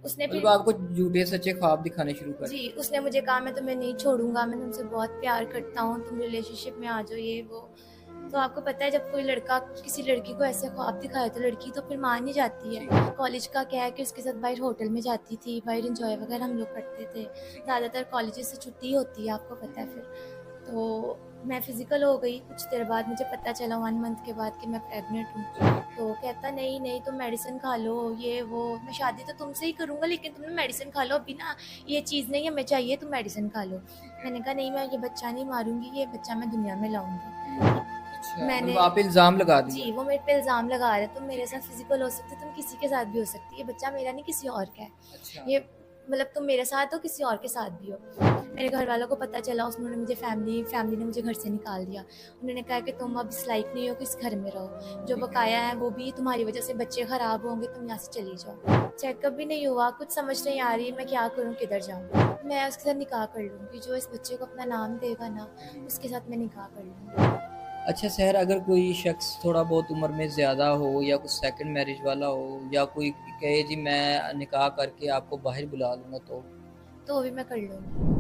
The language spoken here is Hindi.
उसने मतलब फिर आपको झूठे सच्चे ख्वाब दिखाने शुरू कर जी, दिए। उसने मुझे कहा मैं तुम्हें नहीं छोड़ूँगा, मैं तुमसे बहुत प्यार करता हूँ, तुम रिलेशनशिप में आ जाओ ये वो। तो आपको पता है जब कोई लड़का किसी लड़की को ऐसे ख्वाब दिखाए तो लड़की तो फिर मान ही जाती जी। है। कॉलेज का क्या है कि उसके साथ बाहर होटल में जाती थी, बाहर एन्जॉय वगैरह हम लोग करते थे। ज़्यादातर कॉलेजेस से छुट्टी होती है, आपको पता है फिर। तो मैं फिज़िकल हो गई, कुछ देर बाद मुझे पता चला 1 मंथ के बाद कि मैं प्रेग्नेंट हूँ। तो कहता नहीं, नहीं तुम मेडिसिन खा लो, ये वो, मैं शादी तो तुमसे ही करूँगा लेकिन तुम ना मेडिसिन खा लो अभी ना, ये चीज़ नहीं हमें चाहिए, तुम मेडिसिन खा लो। मैंने कहा नहीं मैं ये बच्चा नहीं मारूँगी, ये बच्चा मैं दुनिया में लाऊँगी। अच्छा, मतलब मैंने आप पे इल्ज़ाम लगा दिया। जी, वो मेरे पे इल्ज़ाम लगा रहे तुम मेरे ठीक साथ है। फिज़िकल हो सकते, तुम किसी के साथ भी हो सकती, ये बच्चा मेरा नहीं किसी और का है। अच्छा। ये मतलब तुम मेरे साथ हो, किसी और के साथ भी हो। मेरे घर वालों को पता चला, उन्होंने मुझे फैमिली ने मुझे घर से निकाल दिया। उन्होंने कहा कि तुम अब इस लायक नहीं हो कि इस घर में रहो। जो ठीक है। बकाया है वो भी तुम्हारी वज़ह से बच्चे ख़राब होंगे, तुम यहाँ से चली जाओ। चेकअप भी नहीं हुआ, कुछ समझ नहीं आ रही मैं क्या करूँ, किधर जाऊँ? मैं उसके साथ निकाह कर लूँगी, जो इस बच्चे को अपना नाम देगा ना, जी। उसके साथ मैं निकाह कर लूँगी। अच्छा सहर, अगर कोई शख्स थोड़ा बहुत उम्र में ज़्यादा हो या कुछ सेकंड मैरिज वाला हो या कोई कहे जी मैं निकाह करके आपको बाहर बुला लूँगा तो? तो वो भी मैं कर लूँगी।